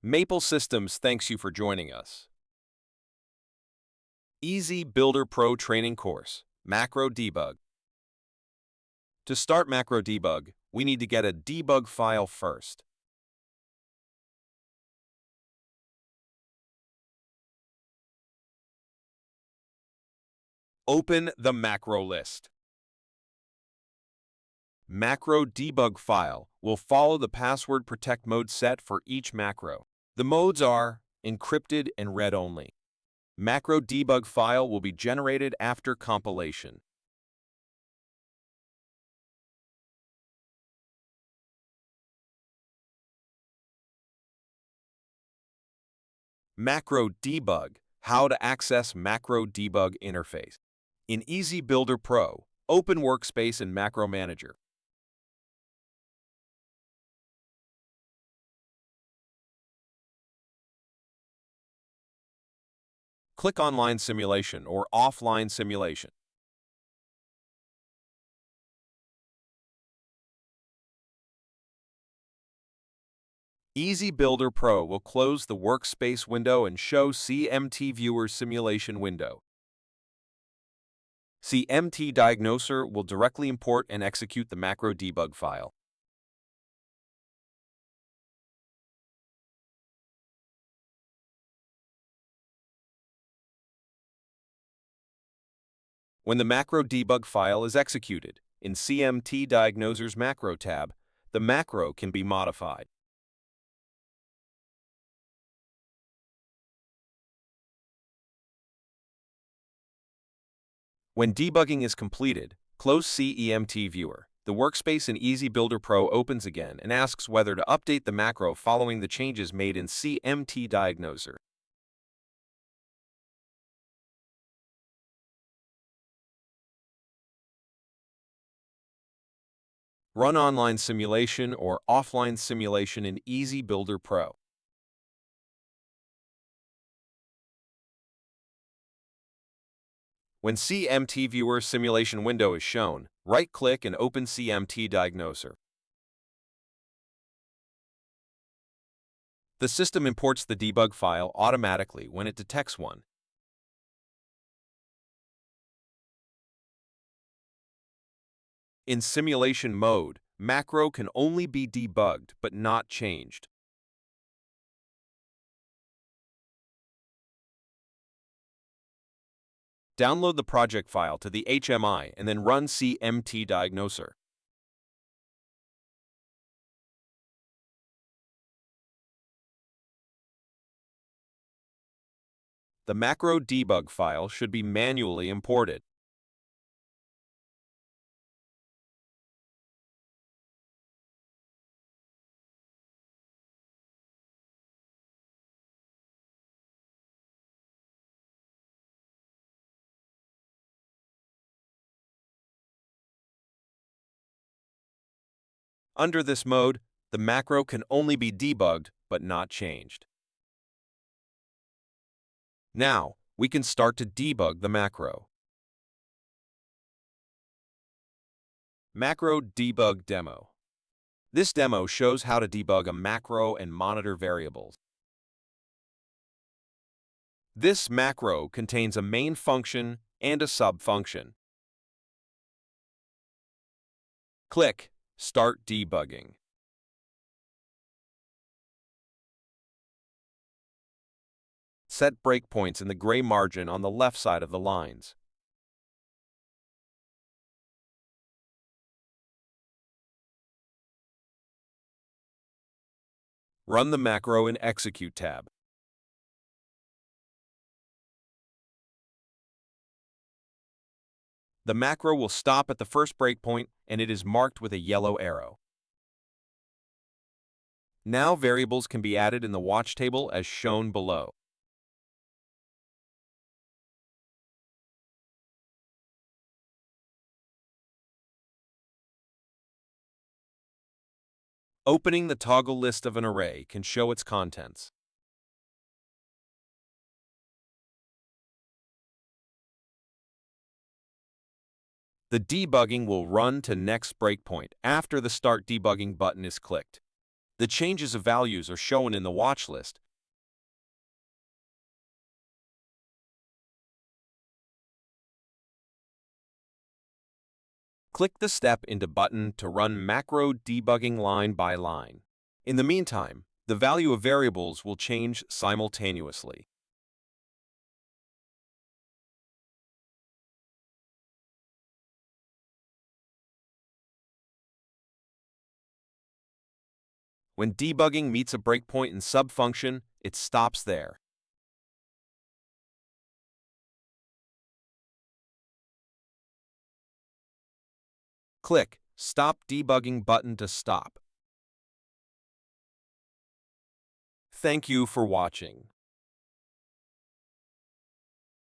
Maple Systems thanks you for joining us. Easy Builder Pro Training Course, Macro Debug. To start Macro Debug, we need to get a debug file first. Open the macro list. Macro debug file will follow the password protect mode set for each macro. The modes are encrypted and read-only. Macro debug file will be generated after compilation. Macro debug, how to access macro debug interface. In Easy Builder Pro, open Workspace in Macro Manager. Click Online Simulation or Offline Simulation. Easy Builder Pro will close the Workspace window and show CMT Viewer Simulation window. CMT Diagnoser will directly import and execute the macro debug file. When the macro debug file is executed, in CMT Diagnoser's Macro tab, the macro can be modified. When debugging is completed, close CEMT Viewer. The workspace in Easy Builder Pro opens again and asks whether to update the macro following the changes made in CMT Diagnoser. Run online simulation or offline simulation in Easy Builder Pro. When CMT Viewer simulation window is shown, right-click and open CMT Diagnoser. The system imports the debug file automatically when it detects one. In simulation mode, macro can only be debugged but not changed. Download the project file to the HMI and then run CMT Diagnoser. The macro debug file should be manually imported. Under this mode, the macro can only be debugged but not changed. Now, we can start to debug the macro. Macro Debug Demo. This demo shows how to debug a macro and monitor variables. This macro contains a main function and a sub-function. Click Start Debugging. Set breakpoints in the gray margin on the left side of the lines. Run the macro in Execute tab. The macro will stop at the first breakpoint and it is marked with a yellow arrow. Now variables can be added in the watch table as shown below. Opening the toggle list of an array can show its contents. The debugging will run to next breakpoint after the Start Debugging button is clicked. The changes of values are shown in the watch list. Click the Step into button to run macro debugging line by line. In the meantime, the value of variables will change simultaneously. When debugging meets a breakpoint in subfunction, it stops there. Click Stop Debugging button to stop. Thank you for watching.